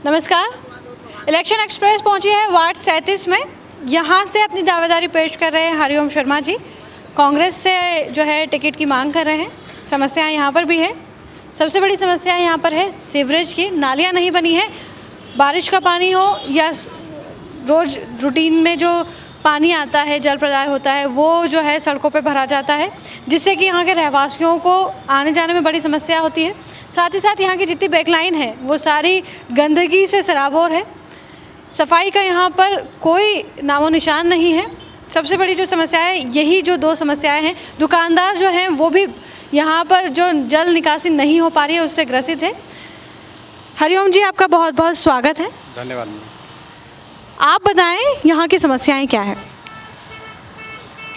नमस्कार, election express पहुंची है वार्ड 37 में। यहाँ से अपनी दावेदारी पेश कर रहे हैं हरिओम शर्मा जी। कांग्रेस से जो है टिकट की मांग कर रहे हैं। समस्याएं यहाँ पर भी है। सबसे बड़ी समस्या यहाँ पर है सीवरेज की। नालियाँ नहीं बनी है। बारिश का पानी हो या रोज़ रूटीन में जो पानी आता है, जल प्रदाय होता है, वो जो है सड़कों पे भरा जाता है, जिससे कि यहाँ के रहवासियों को आने जाने में बड़ी समस्या होती है। साथ ही साथ यहाँ की जितनी बैकलाइन है वो सारी गंदगी से सराबोर है। सफाई का यहाँ पर कोई नामो निशान नहीं है। सबसे बड़ी जो समस्या है, यही जो दो समस्याएं हैं। दुकानदार जो हैं वो भी यहाँ पर जो जल निकासी नहीं हो पा रही है उससे ग्रसित है। हरिओम जी, आपका बहुत बहुत स्वागत है। धन्यवाद। आप बताएं यहाँ की समस्याएं क्या है।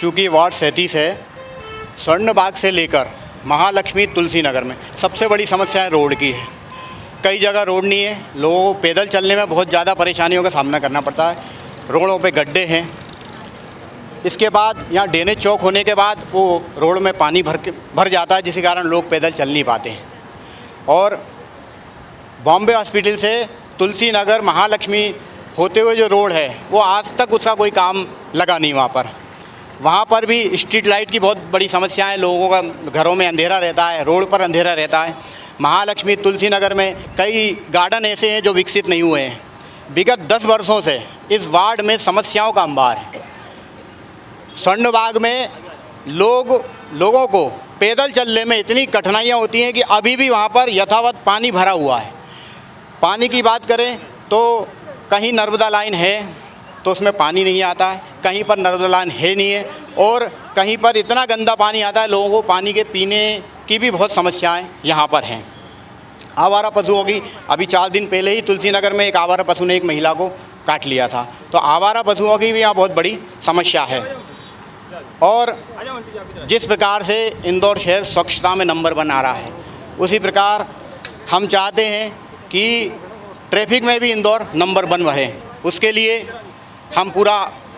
चूँकि वार्ड 37 है, स्वर्णबाग से लेकर महालक्ष्मी तुलसी नगर में सबसे बड़ी समस्या रोड की है। कई जगह रोड नहीं है, लोगों को पैदल चलने में बहुत ज़्यादा परेशानियों का सामना करना पड़ता है। रोडों पे गड्ढे हैं। इसके बाद यहाँ ड्रेनेज चौक होने के बाद वो रोड में पानी भर जाता है, जिसके कारण लोग पैदल चल नहीं पाते हैं। और बॉम्बे हॉस्पिटल से तुलसी नगर महालक्ष्मी होते हुए जो रोड है वो आज तक उसका कोई काम लगा नहीं। वहाँ पर भी स्ट्रीट लाइट की बहुत बड़ी समस्या है। लोगों का घरों में अंधेरा रहता है, रोड पर अंधेरा रहता है। महालक्ष्मी तुलसी नगर में कई गार्डन ऐसे हैं जो विकसित नहीं हुए हैं। विगत 10 वर्षों से इस वार्ड में समस्याओं का अंबार है। स्वर्णबाग में लोगों को पैदल चलने में इतनी कठिनाइयाँ होती हैं कि अभी भी वहाँ पर यथावत पानी भरा हुआ है। पानी की बात करें तो कहीं नर्मदा लाइन है तो उसमें पानी नहीं आता है, कहीं पर नर्मदा लाइन है नहीं है, और कहीं पर इतना गंदा पानी आता है, लोगों को पानी के पीने की भी बहुत समस्याएं यहाँ पर हैं। आवारा पशुओं की अभी 4 दिन पहले ही तुलसी नगर में एक आवारा पशु ने एक महिला को काट लिया था। तो आवारा पशुओं की भी यहाँ बहुत बड़ी समस्या है। और जिस प्रकार से इंदौर शहर स्वच्छता में नंबर 1 आ रहा है, उसी प्रकार हम चाहते हैं कि ट्रैफिक में भी इंदौर नंबर 1 रहे। उसके लिए हम पूरा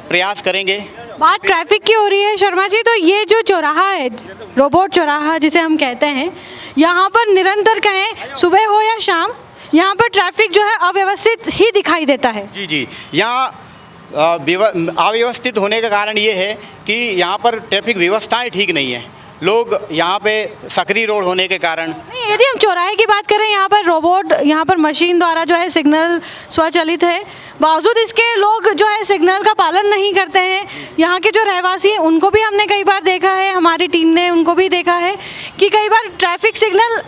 प्रयास करेंगे। बात ट्रैफिक की हो रही है शर्मा जी, तो ये जो चौराहा है, रोबोट चौराहा जिसे हम कहते हैं, यहाँ पर निरंतर कहें सुबह हो या शाम, यहाँ पर ट्रैफिक जो है अव्यवस्थित ही दिखाई देता है। जी, यहाँ अव्यवस्थित होने का कारण ये है कि यहाँ पर ट्रैफिक व्यवस्थाएं ठीक नहीं है। लोग यहाँ पे सकरी रोड होने के कारण नहीं, यदि हम चौराहे की बात करें, यहाँ पर रोबोट, यहाँ पर मशीन द्वारा जो है सिग्नल स्वचालित है, बावजूद इसके लोग जो है सिग्नल का पालन नहीं करते हैं। यहाँ के जो रहवासी हैं उनको भी हमने कई बार देखा है, हमारी टीम ने उनको भी देखा है कि कई बार ट्रैफिक सिग्नल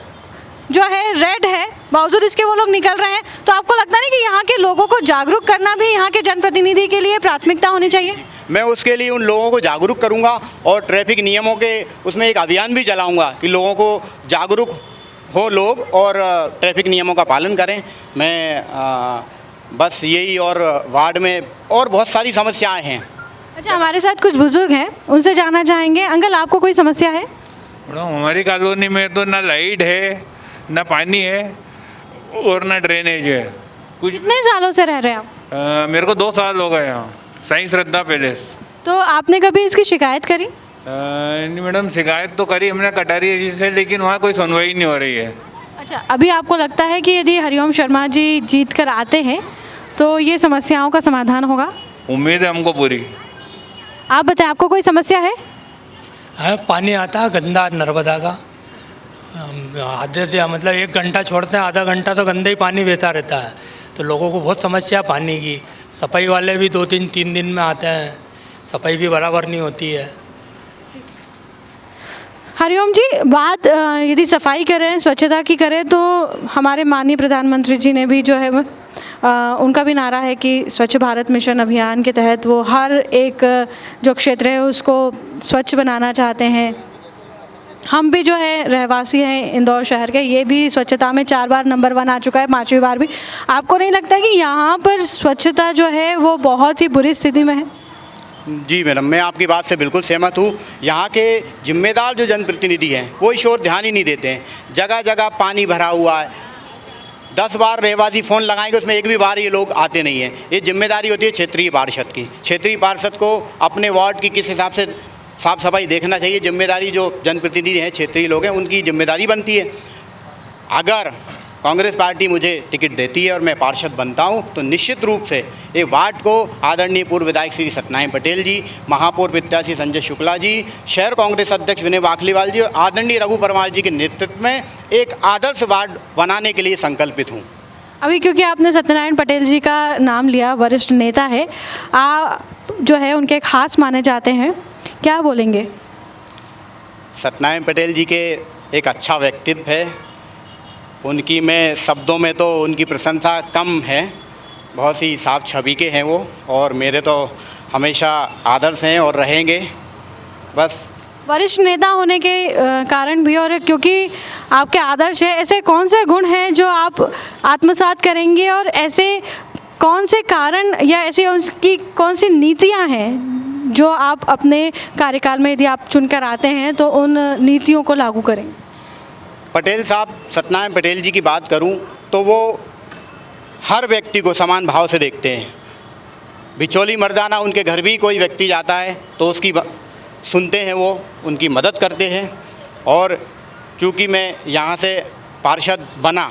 जो है रेड है, बावजूद इसके वो लोग निकल रहे हैं। तो आपको लगता नहीं कि यहाँ के लोगों को जागरूक करना भी यहाँ के जनप्रतिनिधि के लिए प्राथमिकता होनी चाहिए? मैं उसके लिए उन लोगों को जागरूक करूंगा और ट्रैफिक नियमों के उसमें एक अभियान भी चलाऊंगा कि लोगों को जागरूक हो लोग और ट्रैफिक नियमों का पालन करें। मैं बस यही, और वार्ड में और बहुत सारी समस्याएं हैं। अच्छा, हमारे साथ कुछ बुजुर्ग हैं, उनसे जानना चाहेंगे। अंकल, आपको कोई समस्या है? हमारी कॉलोनी में तो ना लाइट है, ना पानी है और ना ड्रेनेज है। कुछ कितने सालों से रह रहे हैं आप? मेरे को 2 साल हो गए यहाँ, साईं श्रद्धा पैलेस। तो आपने कभी इसकी शिकायत करी? नहीं मैडम, शिकायत तो करी हमने कटारी जी से, लेकिन वहाँ कोई सुनवाई नहीं हो रही है। अच्छा, अभी आपको लगता है कि यदि हरिओम शर्मा जी जीत कर आते हैं तो ये समस्याओं का समाधान होगा? उम्मीद है हमको पूरी। आप बताएं, आपको कोई समस्या है? हाँ, पानी आता है गंदा नर्मदा का। आधे मतलब 1 घंटा छोड़ते हैं, आधा घंटा तो गंदा ही पानी बहता रहता है। तो लोगों को बहुत समस्या पानी की। सफाई वाले भी 2-3 दिन में आते हैं, सफाई भी बराबर नहीं होती है। हरिओम जी, बात यदि सफाई करें, स्वच्छता की करें, तो हमारे माननीय प्रधानमंत्री जी ने भी जो है उनका भी नारा है कि स्वच्छ भारत मिशन अभियान के तहत वो हर एक जो क्षेत्र है उसको स्वच्छ बनाना चाहते हैं। हम भी जो है रहवासी हैं इंदौर शहर के, ये भी स्वच्छता में 4 बार नंबर 1 आ चुका है, 5वीं बार भी। आपको नहीं लगता कि यहाँ पर स्वच्छता जो है वो बहुत ही बुरी स्थिति में है? जी मैडम, मैं आपकी बात से बिल्कुल सहमत हूँ। यहाँ के जिम्मेदार जो जनप्रतिनिधि हैं वो इस ओर ध्यान ही नहीं देते हैं। जगह जगह पानी भरा हुआ है, 10 बार रहवासी फ़ोन लगाएंगे, उसमें एक भी बार ये लोग आते नहीं हैं। ये जिम्मेदारी होती है क्षेत्रीय पार्षद की। क्षेत्रीय पार्षद को अपने वार्ड की किस हिसाब से साफ़ सफाई देखना चाहिए, जिम्मेदारी जो जनप्रतिनिधि हैं, क्षेत्रीय लोग हैं, उनकी जिम्मेदारी बनती है। अगर कांग्रेस पार्टी मुझे टिकट देती है और मैं पार्षद बनता हूं, तो निश्चित रूप से ये वार्ड को आदरणीय पूर्व विधायक श्री सत्यनारायण पटेल जी, महापौर प्रत्याशी संजय शुक्ला जी, शहर कांग्रेस अध्यक्ष विनय बाखलीवाल जी और आदरणीय रघु परमार जी के नेतृत्व में एक आदर्श वार्ड बनाने के लिए संकल्पित हूँ। अभी क्योंकि आपने सत्यनारायण पटेल जी का नाम लिया, वरिष्ठ नेता है, जो है उनके खास माने जाते हैं, क्या बोलेंगे? सत्यनारायण पटेल जी के एक अच्छा व्यक्तित्व है, उनकी मैं शब्दों में तो उनकी प्रशंसा कम है, बहुत सी साफ छवि के हैं वो, और मेरे तो हमेशा आदर्श हैं और रहेंगे। बस वरिष्ठ नेता होने के कारण भी, और क्योंकि आपके आदर्श है, ऐसे कौन से गुण हैं जो आप आत्मसात करेंगे, और ऐसे कौन से कारण या ऐसी उनकी कौन सी नीतियां हैं जो आप अपने कार्यकाल में यदि आप चुनकर आते हैं तो उन नीतियों को लागू करेंगे? पटेल साहब, सत्यनारायण पटेल जी की बात करूं तो वो हर व्यक्ति को समान भाव से देखते हैं। बिचौली मर्दाना उनके घर भी कोई व्यक्ति जाता है तो उसकी सुनते हैं, वो उनकी मदद करते हैं। और चूँकि मैं यहाँ से पार्षद बना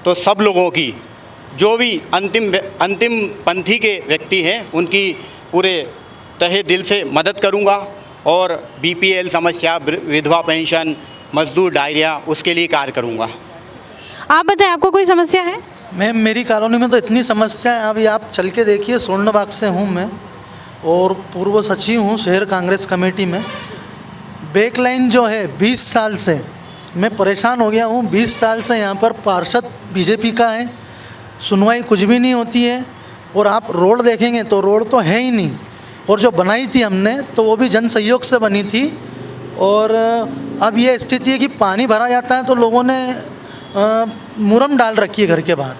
तो सब लोगों की, जो भी अंतिम पंथी के व्यक्ति हैं, उनकी पूरे तहे दिल से मदद करूँगा। और BPL समस्या, विधवा पेंशन, मजदूर डायरिया, उसके लिए कार्य करूँगा। आप बताएं, आपको कोई समस्या है? मैम, मेरी कॉलोनी में तो इतनी समस्या है, अभी आप चल के देखिए। स्वर्णबाग से हूँ मैं और पूर्व सचिव हूँ शहर कांग्रेस कमेटी में। बैक लाइन जो है 20 साल से मैं परेशान हो गया हूँ। 20 साल से यहाँ पर पार्षद BJP का है, सुनवाई कुछ भी नहीं होती है। और आप रोड देखेंगे तो रोड तो है ही नहीं, और जो बनाई थी हमने तो वो भी जन सहयोग से बनी थी। और अब ये स्थिति है कि पानी भरा जाता है तो लोगों ने मुरम डाल रखी है घर के बाहर।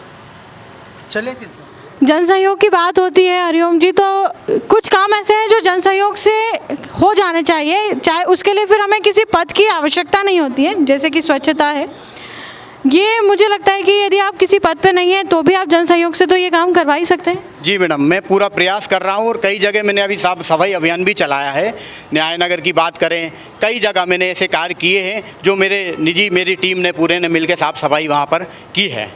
चले कैसे? जन सहयोग की बात होती है हरिओम जी, तो कुछ काम ऐसे हैं जो जन सहयोग से हो जाने चाहिए, चाहे उसके लिए फिर हमें किसी पद की आवश्यकता नहीं होती है, जैसे कि स्वच्छता है। ये मुझे लगता है कि यदि आप किसी पद पे नहीं हैं तो भी आप जन सहयोग से तो ये काम करवा ही सकते हैं। जी मैडम, मैं पूरा प्रयास कर रहा हूँ और कई जगह मैंने अभी साफ सफाई अभियान भी चलाया है। न्याय नगर की बात करें, कई जगह मैंने ऐसे कार्य किए हैं जो मेरी टीम ने पूरे ने मिलकर साफ सफाई वहाँ पर की है।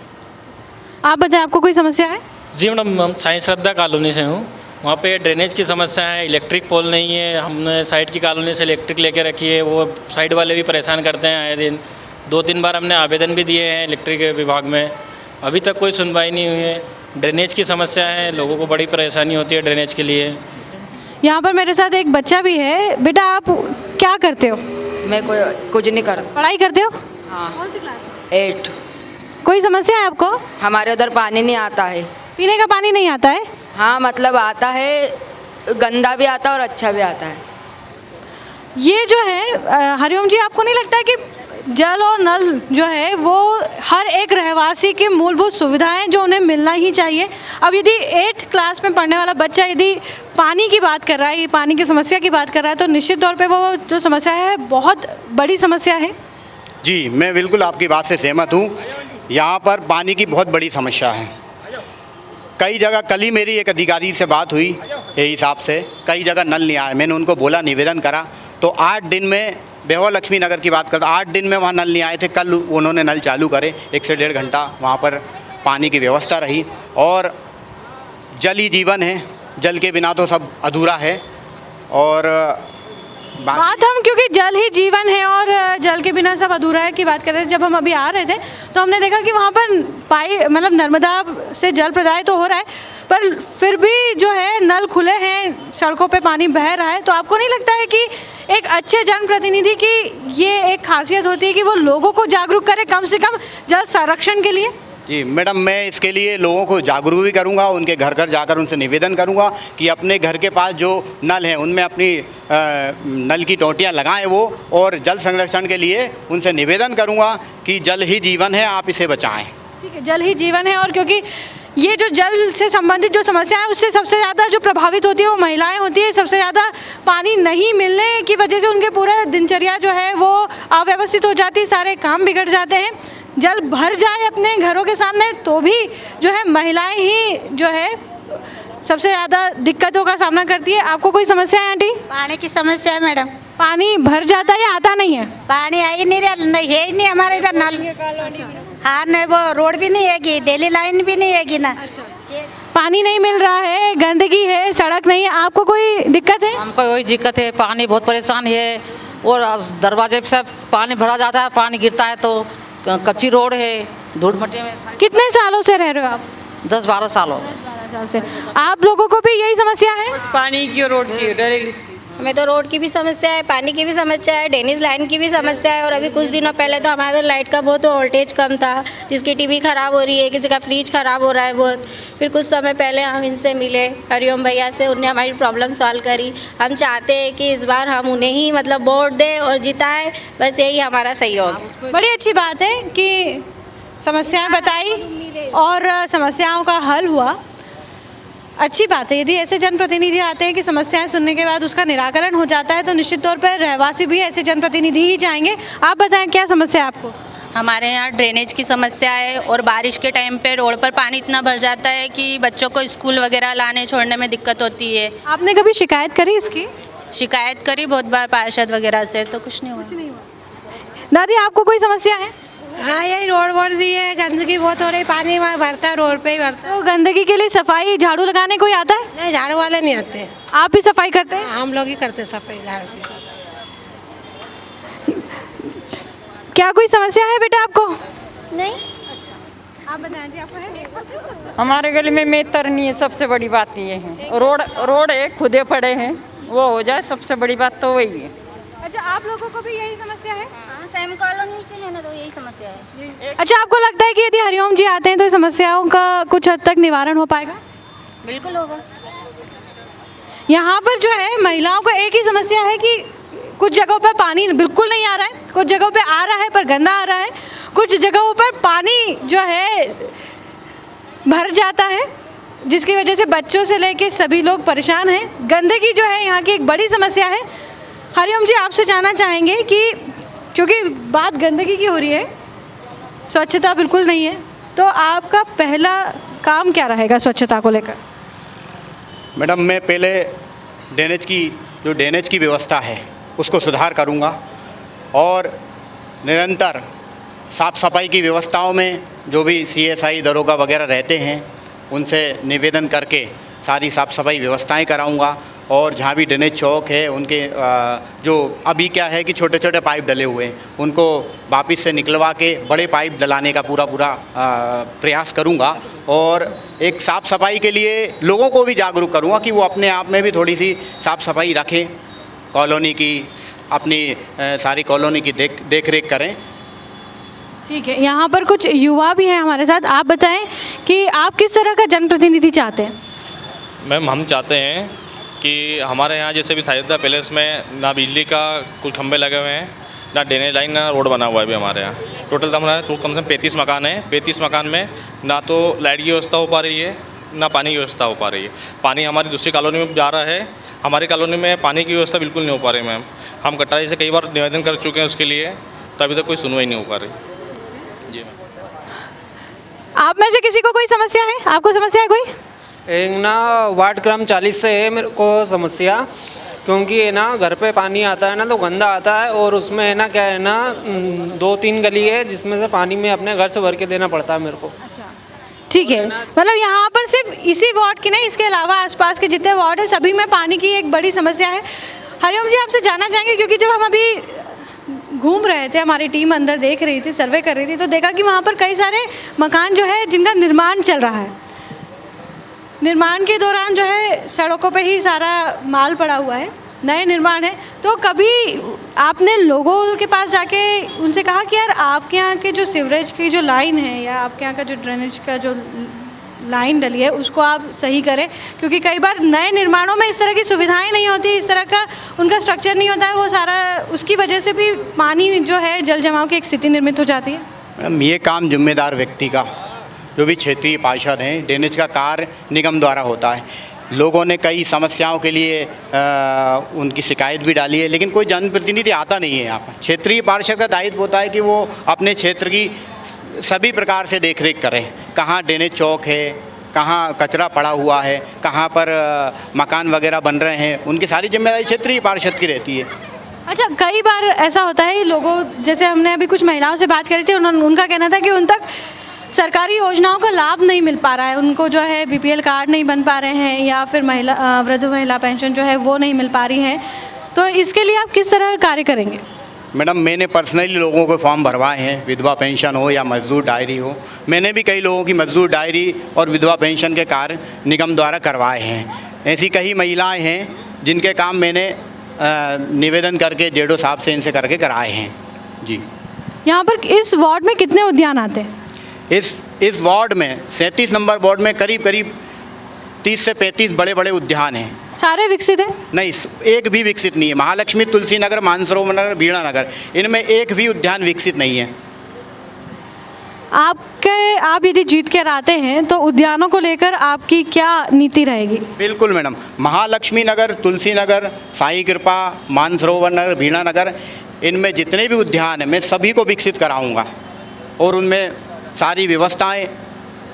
आप बताएं, आपको कोई समस्या है? जी मैडम, हम साईं श्रद्धा कॉलोनी से हूँ। वहाँ पे ड्रेनेज की समस्या है, इलेक्ट्रिक पोल नहीं है। हमने साइड की कॉलोनी से इलेक्ट्रिक लेके रखी है, वो साइड वाले भी परेशान करते हैं आए दिन। 2-3 बार हमने आवेदन भी दिए हैं इलेक्ट्रिक विभाग में, अभी तक कोई सुनवाई नहीं हुई है। ड्रेनेज की समस्या है, लोगों को बड़ी परेशानी होती है ड्रेनेज के लिए। यहाँ पर मेरे साथ एक बच्चा भी है। बेटा, आप क्या करते हो? मैं कुछ नहीं करता। पढ़ाई करते हो? हाँ। कौन सी क्लास में? 8। कोई समस्या है आपको? हमारे उधर पानी नहीं आता है। पीने का पानी नहीं आता है? हाँ, मतलब आता है, गंदा भी आता है और अच्छा भी आता है। ये जो है हरिओम जी, आपको नहीं लगता है कि जल और नल जो है वो हर एक रहवासी की मूलभूत सुविधाएं जो उन्हें मिलना ही चाहिए? अब यदि 8th क्लास में पढ़ने वाला बच्चा यदि पानी की बात कर रहा है, पानी की समस्या की बात कर रहा है, तो निश्चित तौर पे वो जो समस्या है बहुत बड़ी समस्या है। जी, मैं बिल्कुल आपकी बात से सहमत हूँ। यहाँ पर पानी की बहुत बड़ी समस्या है। कई जगह, कल ही मेरी एक अधिकारी से बात हुई यही हिसाब से, कई जगह नल नहीं आया। मैंने उनको बोला, निवेदन करा, तो 8 दिन में, बेहवा लक्ष्मी नगर की बात करता, 8 दिन में वहाँ नल नहीं आए थे। कल उन्होंने नल चालू करे, 1 से 1.5 घंटा वहाँ पर पानी की व्यवस्था रही। और जल ही जीवन है, जल के बिना तो सब अधूरा है। और बात हम, क्योंकि जल ही जीवन है और जल के बिना सब अधूरा है की बात कर रहे थे, जब हम अभी आ रहे थे तो हमने देखा कि वहाँ पर नर्मदा से जल प्रदाय तो हो रहा है, पर फिर भी जो है नल खुले हैं, सड़कों पे पानी बह रहा है। तो आपको नहीं लगता है कि एक अच्छे जनप्रतिनिधि की ये एक खासियत होती है कि वो लोगों को जागरूक करे कम से कम जल संरक्षण के लिए? जी मैडम, मैं इसके लिए लोगों को जागरूक भी करूंगा, उनके घर घर जाकर उनसे निवेदन करूंगा कि अपने घर के पास जो नल हैं उनमें अपनी नल की टोंटियां लगाएं वो, और जल संरक्षण के लिए उनसे निवेदन करूंगा कि जल ही जीवन है, आप इसे बचाएं। ठीक है, जल ही जीवन है। और क्योंकि ये जो जल से संबंधित जो समस्या है उससे सबसे ज़्यादा जो प्रभावित होती है वो महिलाएं होती है। सबसे ज़्यादा पानी नहीं मिलने की वजह से उनके पूरा दिनचर्या जो है वो अव्यवस्थित हो जाती है, सारे काम बिगड़ जाते हैं। जल भर जाए अपने घरों के सामने तो भी जो है महिलाएं ही जो है सबसे ज़्यादा दिक्कतों का सामना करती है। आपको कोई समस्या है आंटी? पानी की समस्या है मैडम। पानी भर जाता है या आता नहीं है? पानी आ ही नहीं रहा, नहीं है ही नहीं हमारे इधर नल। हाँ नहीं, वो रोड भी नहीं हैगी, डेली लाइन भी नहीं हैगी ना। पानी नहीं मिल रहा है, गंदगी है, सड़क नहीं है, आपको कोई दिक्कत है? हमको वही दिक्कत है, पानी बहुत परेशान है और दरवाजे पे सब पानी भरा जाता है, पानी गिरता है तो कच्ची रोड है, धूल मट्टी में। कितने सालों से रह रहे हो आप? 10-12 साल हो। 12 साल से। आप लोगों को भी यही समस्या है? पानी की और रोड की हमें तो रोड की भी समस्या है, पानी की भी समस्या है, ड्रेनेज लाइन की भी समस्या है। और अभी कुछ दिनों पहले तो हमारे लाइट का बहुत वोल्टेज कम था, जिसकी टीवी ख़राब हो रही है, किसी का फ्रिज ख़राब हो रहा है बहुत। फिर कुछ समय पहले हम इनसे मिले, हरिओम भैया से, उन्होंने हमारी प्रॉब्लम सॉल्व करी। हम चाहते हैं कि इस बार हम उन्हें ही मतलब वोट दें और जिताएं, बस यही हमारा सहयोग। बड़ी अच्छी बात है कि समस्याएं बताई और समस्याओं का हल हुआ। अच्छी बात है, यदि ऐसे जनप्रतिनिधि आते हैं कि समस्याएं सुनने के बाद उसका निराकरण हो जाता है तो निश्चित तौर पर रहवासी भी ऐसे जनप्रतिनिधि ही चाहेंगे। आप बताएं क्या समस्या है आपको? हमारे यहाँ ड्रेनेज की समस्या है और बारिश के टाइम पे रोड पर पानी इतना भर जाता है कि बच्चों को स्कूल वगैरह लाने छोड़ने में दिक्कत होती है। आपने कभी शिकायत करी इसकी? शिकायत करी बहुत बार पार्षद वगैरह से, तो कुछ नहीं हुआ। दादी आपको कोई समस्या है? हाँ यही रोड वोड दी है, गंदगी बहुत हो रही, पानी वहाँ भरता है, रोड पे ही भरता है। तो गंदगी के लिए सफाई झाड़ू लगाने कोई आता है? नहीं, झाड़ू वाले नहीं आते। आप भी सफाई करते हैं? हम लोग ही करते सफाई झाड़ू की। क्या कोई समस्या है बेटा आपको? नहीं। आप बताएं जी, आपको है? हमारे गली में मेतर नहीं है, सबसे बड़ी बात ये है। रोड है, खुदे पड़े हैं, वो हो जाए, सबसे बड़ी बात तो वही है। अच्छा, आप लोगों को भी यही समस्या है? हाँ, सेम कॉलोनी से है ना, तो यही समस्या है। अच्छा, आपको लगता है कि यदि हरिओम जी आते हैं तो समस्याओं का कुछ हद तक निवारण हो पाएगा? बिल्कुल होगा। यहाँ पर जो है महिलाओं को एक ही समस्या है कि कुछ जगहों पर पानी बिल्कुल नहीं आ रहा है, कुछ जगहों पे आ रहा है पर गंदा आ रहा है, कुछ जगहों पर पानी जो है भर जाता है, जिसकी वजह से बच्चों से लेके सभी लोग परेशान हैं। गंदगी जो है यहाँ की एक बड़ी समस्या है। हरिओम जी, आपसे जानना चाहेंगे कि क्योंकि बात गंदगी की हो रही है, स्वच्छता बिल्कुल नहीं है, तो आपका पहला काम क्या रहेगा स्वच्छता को लेकर? मैडम, मैं पहले ड्रेनेज की व्यवस्था है उसको सुधार करूँगा और निरंतर साफ़ सफाई की व्यवस्थाओं में जो भी CSI दरोगा वगैरह रहते हैं उनसे निवेदन करके सारी साफ़ सफाई व्यवस्थाएं कराऊंगा। और जहाँ भी ड्रेनेज चौक है उनके जो अभी क्या है कि छोटे छोटे पाइप डले हुए हैं उनको वापस से निकलवा के बड़े पाइप डलाने का पूरा प्रयास करूँगा। और एक साफ़ सफाई के लिए लोगों को भी जागरूक करूँगा कि वो अपने आप में भी थोड़ी सी साफ़ सफाई रखें, कॉलोनी की, अपनी सारी कॉलोनी की देख रेख करें। ठीक है, यहाँ पर कुछ युवा भी हैं हमारे साथ। आप बताएं कि आप किस तरह का जनप्रतिनिधि चाहते हैं? मैम, हम चाहते हैं कि हमारे यहाँ जैसे भी साहित्य पैलेस में ना बिजली का कुछ खंभे लगे हुए हैं, ना ड्रेनेज लाइन, ना रोड बना हुआ है भी हमारे यहाँ। टोटल तो हमारे तो कम से कम 35 मकान है। 35 मकान में ना तो लाइट की व्यवस्था हो पा रही है, ना पानी की व्यवस्था हो पा रही है। पानी हमारी दूसरी कॉलोनी में जा रहा है, हमारी कॉलोनी में पानी की व्यवस्था बिल्कुल नहीं हो पा रही मैम। हम कटारी से कई बार निवेदन कर चुके हैं उसके लिए, तो अभी तक कोई सुनवाई नहीं हो पा रही। जी मैम। आप में से किसी को कोई समस्या है? आपको समस्या है कोई? एक ना वार्ड क्रम 40 से है मेरे को समस्या, क्योंकि है ना घर पे पानी आता है ना तो गंदा आता है, और उसमें है ना क्या है ना 2-3 गली है जिसमें से पानी में अपने घर से भर के देना पड़ता है मेरे को। ठीक है, मतलब यहाँ पर सिर्फ इसी वार्ड की नहीं, इसके अलावा आसपास के जितने वार्ड है सभी में पानी की एक बड़ी समस्या है। हरिओम जी, आपसे जानना चाहेंगे, क्योंकि जब हम अभी घूम रहे थे, हमारी टीम अंदर देख रही थी, सर्वे कर रही थी, तो देखा कि वहाँ पर कई सारे मकान जो है जिनका निर्माण चल रहा है। निर्माण के दौरान जो है सड़कों पे ही सारा माल पड़ा हुआ है, नए निर्माण है। तो कभी आपने लोगों के पास जाके उनसे कहा कि यार आपके यहाँ के जो सीवरेज की जो लाइन है या आपके यहाँ का जो ड्रेनेज का जो लाइन डली है उसको आप सही करें, क्योंकि कई बार नए निर्माणों में इस तरह की सुविधाएं नहीं होती, इस तरह का उनका स्ट्रक्चर नहीं होता है, वो सारा उसकी वजह से भी पानी जो है जल जमाव की एक स्थिति निर्मित हो जाती है। मैम, ये काम जिम्मेदार व्यक्ति का, जो भी क्षेत्रीय पार्षद हैं, ड्रेनेज का कार्य निगम द्वारा होता है। लोगों ने कई समस्याओं के लिए उनकी शिकायत भी डाली है, लेकिन कोई जनप्रतिनिधि आता नहीं है यहाँ पर। क्षेत्रीय पार्षद का दायित्व होता है कि वो अपने क्षेत्र की सभी प्रकार से देख रेख करें, कहाँ ड्रेनेज चौक है, कहाँ कचरा पड़ा हुआ है, कहाँ पर मकान वगैरह बन रहे हैं, उनकी सारी जिम्मेदारी क्षेत्रीय पार्षद की रहती है। अच्छा, कई बार ऐसा होता है लोगों, जैसे हमने अभी कुछ महिलाओं से बात करी थी, उनका कहना था कि उन तक सरकारी योजनाओं का लाभ नहीं मिल पा रहा है, उनको जो है बीपीएल कार्ड नहीं बन पा रहे हैं, या फिर वृद्ध महिला पेंशन जो है वो नहीं मिल पा रही है। तो इसके लिए आप किस तरह कार्य करेंगे? मैडम, मैंने पर्सनली लोगों को फॉर्म भरवाए हैं, विधवा पेंशन हो या मजदूर डायरी हो। मैंने भी कई लोगों की मजदूर डायरी और विधवा पेंशन के कार्य निगम द्वारा करवाए हैं। ऐसी कई महिलाएं हैं जिनके काम मैंने निवेदन करके जेडो साहब से इनसे करके कराए हैं। जी। यहाँ पर इस वार्ड में कितने उद्यान आते हैं? इस वार्ड में 37 नंबर वार्ड में करीब 30 से 35 बड़े बड़े उद्यान हैं। सारे विकसित हैं? नहीं, एक भी विकसित नहीं है। महालक्ष्मी, तुलसी नगर, मानसरोवर नगर, बीणा नगर, इनमें एक भी उद्यान विकसित नहीं है। आप यदि जीत कर आते हैं तो उद्यानों को लेकर आपकी क्या नीति रहेगी? बिल्कुल मैडम, महालक्ष्मी नगर, तुलसी नगर, साई कृपा, मानसरोवर नगर, बीणा नगर, इनमें जितने भी उद्यान हैं मैं सभी को विकसित कराऊंगा और उनमें सारी व्यवस्थाएं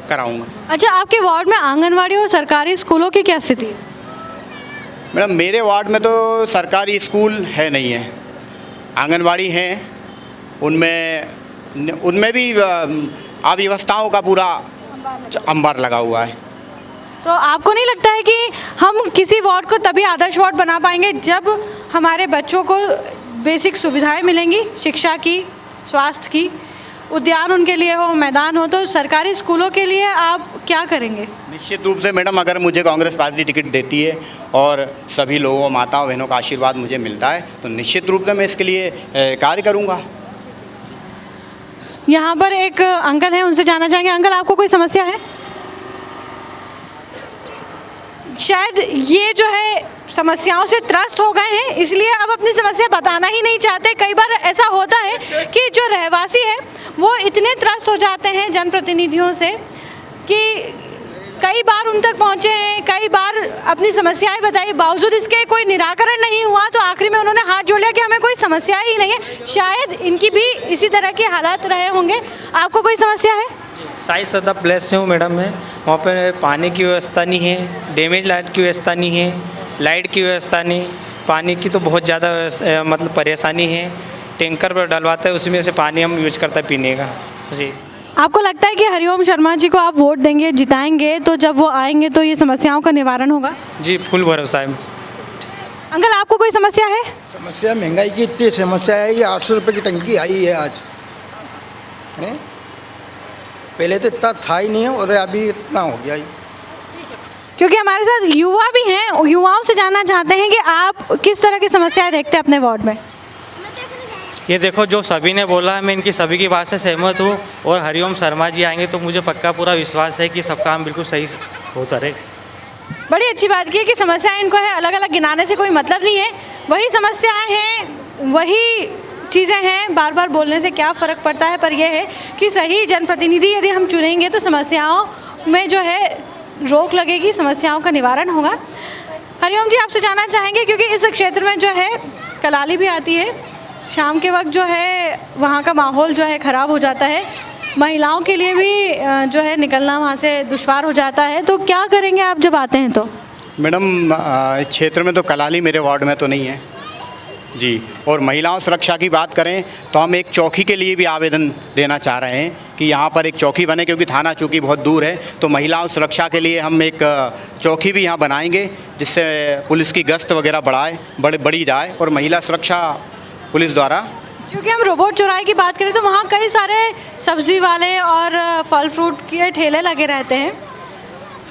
कराऊंगा। अच्छा, आपके वार्ड में आंगनवाड़ी और सरकारी स्कूलों की क्या स्थिति है? मैडम, मेरे वार्ड में तो सरकारी स्कूल है नहीं है, आंगनवाड़ी हैं, उनमें भी अव्यवस्थाओं का पूरा अंबार लगा हुआ है। तो आपको नहीं लगता है कि हम किसी वार्ड को तभी आदर्श वार्ड बना पाएंगे जब हमारे बच्चों को बेसिक सुविधाएं मिलेंगी, शिक्षा की, स्वास्थ्य की, उद्यान उनके लिए हो, मैदान हो? तो सरकारी स्कूलों के लिए आप क्या करेंगे? निश्चित रूप से मैडम, अगर मुझे कांग्रेस पार्टी टिकट देती है और सभी लोगों, माताओं बहनों का आशीर्वाद मुझे मिलता है तो निश्चित रूप से मैं इसके लिए कार्य करूँगा। यहाँ पर एक अंकल हैं, उनसे जानना चाहेंगे। अंकल, आपको कोई समस्या है? शायद ये जो है समस्याओं से त्रस्त हो गए हैं, इसलिए अब अपनी समस्या बताना ही नहीं चाहते। कई बार ऐसा होता है कि जो रहवासी है वो इतने त्रस्त हो जाते हैं जनप्रतिनिधियों से कि कई बार उन तक पहुँचे हैं, कई बार अपनी समस्याएं बताई, बावजूद इसके कोई निराकरण नहीं हुआ, तो आखिरी में उन्होंने हाथ जोड़ लिया कि हमें कोई समस्या ही नहीं है। शायद इनकी भी इसी तरह के हालात रहे होंगे। आपको कोई समस्या है? साई श्रद्धा प्लेस से हूँ मैडम मैं। वहाँ पे पानी की व्यवस्था नहीं है, डैमेज लाइट की व्यवस्था नहीं है, लाइट की व्यवस्था नहीं, पानी की तो बहुत ज़्यादा मतलब परेशानी है। टैंकर पर डलवाते हैं, उसमें से पानी हम यूज करते हैं पीने का। जी। आपको लगता है कि हरिओम शर्मा जी को आप वोट देंगे, जिताएंगे, तो जब वो आएंगे तो ये समस्याओं का निवारण होगा? जी, फुल भरोसा है। अंकल, आपको कोई समस्या है? समस्या महंगाई की इतनी समस्या है कि 800 रुपये की टंकी आई है आज है? पहले तो इतना था ही नहीं और अभी इतना हो गया ही। क्योंकि हमारे साथ युवा भी हैं, युवाओं से जानना चाहते हैं कि आप किस तरह की समस्याएं देखते हैं अपने वार्ड में? ये देखो, जो सभी ने बोला है मैं इनकी सभी की बात से सहमत हूँ, और हरिओम शर्मा जी आएंगे तो मुझे पक्का पूरा विश्वास है कि सब काम बिल्कुल सही होता रहेगा। बड़ी अच्छी बात की है कि समस्याएं इनको है, अलग अलग गिनाने से कोई मतलब नहीं है, वही समस्याएं हैं, वही चीज़ें हैं, बार बार बोलने से क्या फ़र्क पड़ता है। पर यह है कि सही जनप्रतिनिधि यदि हम चुनेंगे तो समस्याओं में जो है रोक लगेगी, समस्याओं का निवारण होगा। हरिओम जी, आपसे जानना चाहेंगे, क्योंकि इस क्षेत्र में जो है कलाली भी आती है, शाम के वक्त जो है वहाँ का माहौल जो है ख़राब हो जाता है, महिलाओं के लिए भी जो है निकलना वहाँ से दुश्वार हो जाता है, तो क्या करेंगे आप जब आते हैं तो? मैडम, इस क्षेत्र में तो कलाली मेरे वार्ड में तो नहीं है जी। और महिलाओं सुरक्षा की बात करें तो हम एक चौकी के लिए भी आवेदन देना चाह रहे हैं कि यहाँ पर एक चौकी बने, क्योंकि थाना चौकी बहुत दूर है, तो महिलाओं सुरक्षा के लिए हम एक चौकी भी यहाँ बनाएंगे, जिससे पुलिस की गश्त वगैरह बढ़ी जाए और महिला सुरक्षा पुलिस द्वारा। क्योंकि हम रोबोट चौराहे की बात करें तो वहाँ कई सारे सब्जी वाले और फल फ्रूट के ठेले लगे रहते हैं,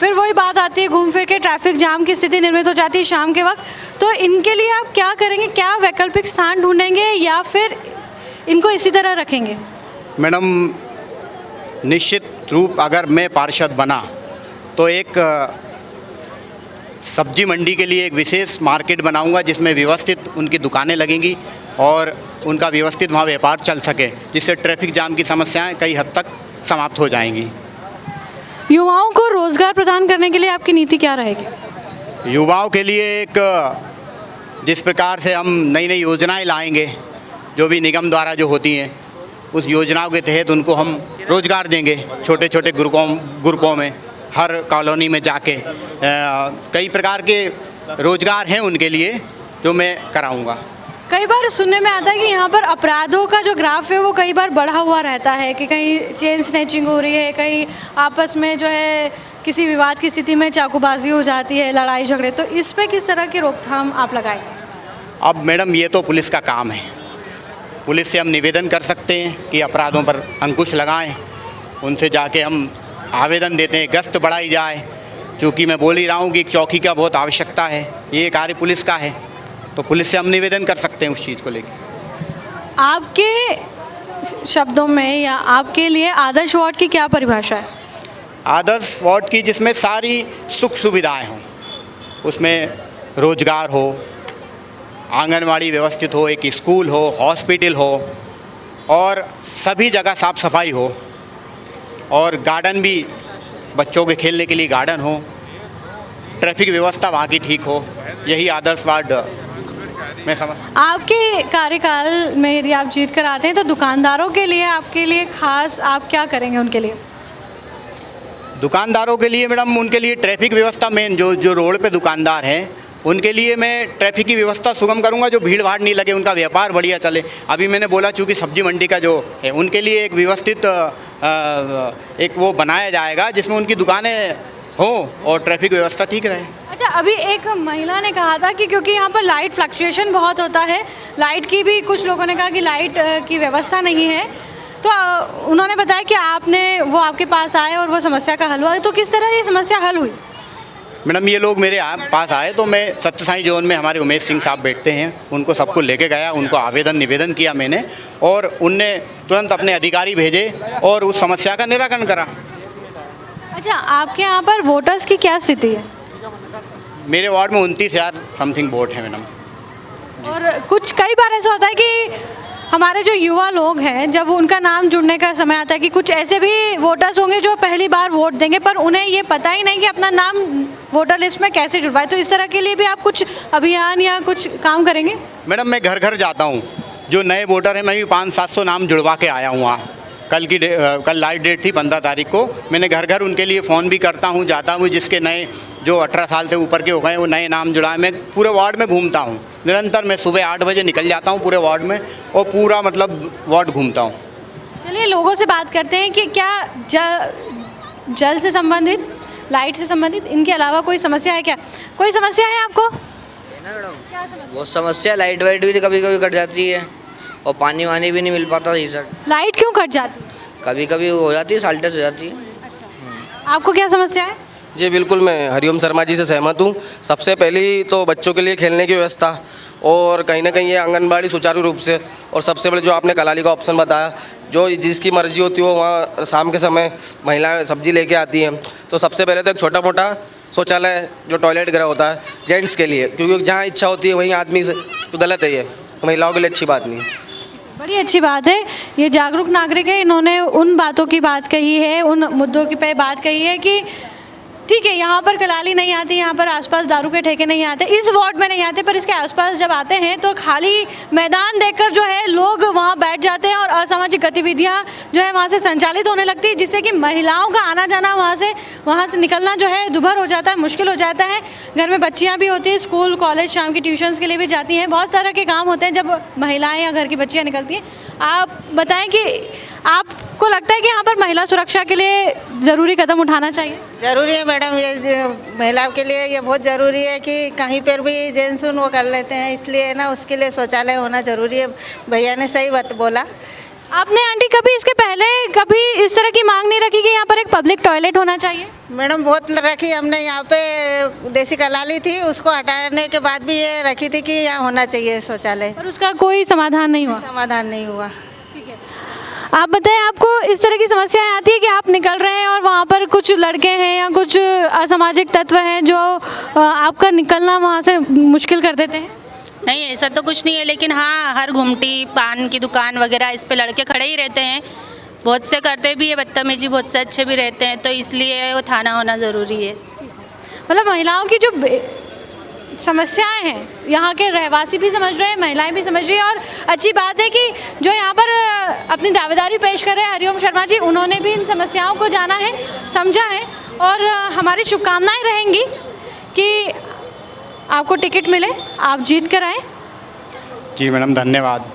फिर वही बात आती है, घूम फिर के ट्रैफिक जाम की स्थिति निर्मित हो जाती है शाम के वक्त। तो इनके लिए आप क्या करेंगे? क्या वैकल्पिक स्थान ढूंढेंगे या फिर इनको इसी तरह रखेंगे? मैडम, निश्चित रूप अगर मैं पार्षद बना तो एक सब्जी मंडी के लिए एक विशेष मार्केट बनाऊंगा, जिसमें व्यवस्थित उनकी दुकानें लगेंगी और उनका व्यवस्थित वहाँ व्यापार चल सके, जिससे ट्रैफिक जाम की समस्याएं कई हद तक समाप्त हो जाएंगी। युवाओं को रोज़गार प्रदान करने के लिए आपकी नीति क्या रहेगी? युवाओं के लिए एक जिस प्रकार से हम नई नई योजनाएं लाएंगे, जो भी निगम द्वारा जो होती हैं, उस योजनाओं के तहत उनको हम रोज़गार देंगे छोटे छोटे ग्रुपों में, हर कॉलोनी में जाके कई प्रकार के रोज़गार हैं उनके लिए जो मैं कराऊंगा। कई बार सुनने में आता है कि यहाँ पर अपराधों का जो ग्राफ है वो कई बार बढ़ा हुआ रहता है कि कहीं चेन स्नैचिंग हो रही है, कहीं आपस में जो है किसी विवाद की स्थिति में चाकूबाजी हो जाती है, लड़ाई झगड़े, तो इस पे किस तरह की रोकथाम आप लगाएंगे? अब मैडम ये तो पुलिस का काम है, पुलिस से हम निवेदन कर सकते हैं कि अपराधों पर अंकुश लगाएं, उनसे जाके हम आवेदन देते हैं, गश्त बढ़ाई जाए, क्योंकि मैं बोल ही रहा हूँ कि एक चौकी का बहुत आवश्यकता है, ये कार्य पुलिस का है, तो पुलिस से हम निवेदन कर सकते हैं उस चीज़ को लेकर। आपके शब्दों में या आपके लिए आदर्श वार्ड की क्या परिभाषा है? आदर्श वार्ड की जिसमें सारी सुख सुविधाएं हों, उसमें रोजगार हो, आंगनवाड़ी व्यवस्थित हो, एक स्कूल हो, हॉस्पिटल हो और सभी जगह साफ़ सफाई हो और गार्डन भी, बच्चों के खेलने के लिए गार्डन हो, ट्रैफिक व्यवस्था वहाँ की ठीक हो, यही आदर्श वार्ड मैं समझ। आपके कार्यकाल में यदि आप जीत कर आते हैं तो दुकानदारों के लिए, आपके लिए खास आप क्या करेंगे उनके लिए? दुकानदारों के लिए मैडम, उनके लिए ट्रैफिक व्यवस्था मेन, जो रोड पे दुकानदार हैं उनके लिए मैं ट्रैफिक की व्यवस्था सुगम करूंगा, जो भीड़ भाड़ नहीं लगे, उनका व्यापार बढ़िया चले। अभी मैंने बोला चूँकि सब्जी मंडी का जो है उनके लिए एक व्यवस्थित एक वो बनाया जाएगा जिसमें उनकी दुकानें हों और ट्रैफिक व्यवस्था ठीक रहे। अच्छा, अभी एक महिला ने कहा था कि क्योंकि यहाँ पर लाइट फ्लक्चुएशन बहुत होता है, लाइट की भी कुछ लोगों ने कहा कि लाइट की व्यवस्था नहीं है, तो उन्होंने बताया कि वो आपके पास आए और वो समस्या का हल हुआ, तो किस तरह ये समस्या हल हुई? मैडम, ये लोग मेरे पास आए तो मैं सत्य साई जोन में हमारे उमेश सिंह साहब बैठते हैं, उनको सबको लेके गया, उनको आवेदन निवेदन किया मैंने और उनने तुरंत अपने अधिकारी भेजे और उस समस्या का निराकरण करा। अच्छा, आपके यहाँ पर वोटर्स की क्या स्थिति है? मेरे वार्ड में 29,000 समथिंग वोट है मैडम। और कुछ कई बार ऐसा होता है कि हमारे जो युवा लोग हैं, जब उनका नाम जुड़ने का समय आता है कि कुछ ऐसे भी वोटर्स होंगे जो पहली बार वोट देंगे पर उन्हें ये पता ही नहीं कि अपना नाम वोटर लिस्ट में कैसे जुड़वाए, तो इस तरह के लिए भी आप कुछ अभियान या कुछ काम करेंगे? मैडम, मैं घर घर जाता हूँ, जो नए वोटर हैं मैं भी 500-700 नाम जुड़वा के आया हूँ वहाँ। कल लास्ट डेट थी 15 तारीख को, मैंने घर घर उनके लिए फ़ोन भी करता हूँ, जाता हूँ, जिसके नए जो 18 साल से ऊपर के हो गए वो नए नाम जुड़ाए। मैं पूरे वार्ड में घूमता हूँ निरंतर, मैं सुबह 8 बजे निकल जाता हूँ पूरे वार्ड में और पूरा मतलब वार्ड घूमता हूँ। चलिए लोगों से बात करते हैं कि क्या जल से संबंधित, लाइट से संबंधित, इनके अलावा कोई समस्या है क्या? कोई समस्या है आपको? बहुत समस्या, लाइट वाइट भी कभी कभी कट जाती है और पानी वानी भी नहीं मिल पाता सही सर। लाइट क्यों कट जाती है? कभी कभी हो जाती है, साल्टेज हो जाती है। आपको क्या समस्या है? जी बिल्कुल, मैं हरिओम शर्मा जी से सहमत हूँ। सबसे पहली तो बच्चों के लिए खेलने की व्यवस्था और कहीं ना कहीं ये आंगनबाड़ी सुचारू रूप से, और सबसे पहले जो आपने कलाली का ऑप्शन बताया, जो जिसकी मर्जी होती है वो वहाँ शाम के समय महिलाएं सब्जी लेके आती हैं, तो सबसे पहले तो एक छोटा मोटा शौचालय जो टॉयलेट गृह होता है जेंट्स के लिए, क्योंकि जहाँ इच्छा होती है वहीं आदमी से, तो गलत है ये, तो महिलाओं के लिए अच्छी बात नहीं है। बड़ी अच्छी बात है, ये जागरूक नागरिक है, इन्होंने उन बातों की बात कही है, उन मुद्दों की पे बात कही है कि ठीक है यहाँ पर कलाली नहीं आती, यहाँ पर आसपास दारू के ठेके नहीं आते, इस वार्ड में नहीं आते, पर इसके आसपास जब आते हैं तो खाली मैदान देखकर जो है लोग वहाँ बैठ जाते हैं और असामाजिक गतिविधियाँ जो है वहाँ से संचालित होने लगती है, जिससे कि महिलाओं का आना जाना वहाँ से निकलना जो है दुभर हो जाता है, मुश्किल हो जाता है। घर में बच्चियाँ भी होती हैं, स्कूल कॉलेज शाम की ट्यूशन्स के लिए भी जाती हैं, बहुत तरह के काम होते हैं जब महिलाएँ या घर की बच्चियाँ निकलती हैं। आप बताएं कि आपको लगता है कि यहाँ पर महिला सुरक्षा के लिए ज़रूरी कदम उठाना चाहिए? ज़रूरी है मैडम, ये महिलाओं के लिए ये बहुत ज़रूरी है कि कहीं पर भी जेंट्स वो कर लेते हैं, इसलिए ना उसके लिए शौचालय होना ज़रूरी है। भैया ने सही बात बोला। आपने आंटी कभी इसके पहले कभी इस तरह की मांग नहीं रखी कि यहाँ पर एक पब्लिक टॉयलेट होना चाहिए? मैडम बहुत रखी हमने, यहाँ पे देसी कलाली थी, उसको हटाने के बाद भी ये रखी थी कि यहाँ होना चाहिए शौचालय, पर उसका कोई समाधान नहीं हुआ? समाधान नहीं हुआ। ठीक है, आप बताएं, आपको इस तरह की समस्याएं आती है कि आप निकल रहे हैं और वहाँ पर कुछ लड़के हैं या कुछ असामाजिक तत्व हैं जो आपका निकलना वहाँ से मुश्किल कर देते हैं? नहीं, ऐसा तो कुछ नहीं है, लेकिन हाँ हर घुमटी पान की दुकान वगैरह इस पे लड़के खड़े ही रहते हैं, बहुत से करते भी है बदतमीजी, बहुत से अच्छे भी रहते हैं, तो इसलिए वो थाना होना ज़रूरी है। मतलब महिलाओं की जो समस्याएं हैं यहाँ के रहवासी भी समझ रहे हैं, महिलाएं भी समझ रही हैं। और अच्छी बात है कि जो यहाँ पर अपनी दावेदारी पेश कर रहे हैं हरिओम शर्मा जी, उन्होंने भी इन समस्याओं को जाना है, समझा है। और हमारी शुभकामनाएं रहेंगी कि आपको टिकट मिले, आप जीत कर आएँ। जी मैडम, धन्यवाद।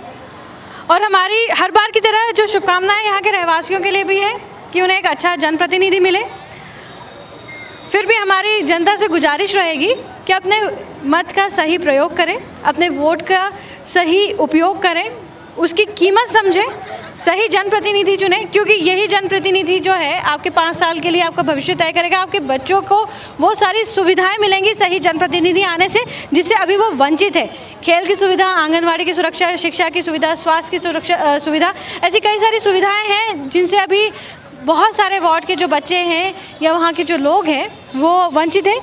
और हमारी हर बार की तरह जो शुभकामनाएं यहाँ के रहवासियों के लिए भी है कि उन्हें एक अच्छा जनप्रतिनिधि मिले। फिर भी हमारी जनता से गुजारिश रहेगी कि अपने मत का सही प्रयोग करें, अपने वोट का सही उपयोग करें, उसकी कीमत समझें, सही जनप्रतिनिधि चुनें, क्योंकि यही जनप्रतिनिधि जो है आपके 5 साल के लिए आपका भविष्य तय करेगा। आपके बच्चों को वो सारी सुविधाएं मिलेंगी सही जनप्रतिनिधि आने से जिससे अभी वो वंचित है। खेल की सुविधा, आंगनवाड़ी की सुरक्षा, शिक्षा की सुविधा, स्वास्थ्य की सुरक्षा सुविधा, ऐसी कई सारी सुविधाएं हैं जिनसे अभी बहुत सारे वार्ड के जो बच्चे हैं या वहाँ के जो लोग हैं वो वंचित हैं।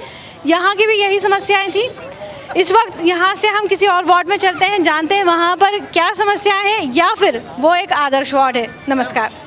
यहाँ की भी यही समस्याएं थी। इस वक्त यहाँ से हम किसी और वार्ड में चलते हैं, जानते हैं वहाँ पर क्या समस्या है या फिर वो एक आदर्श वार्ड है। नमस्कार।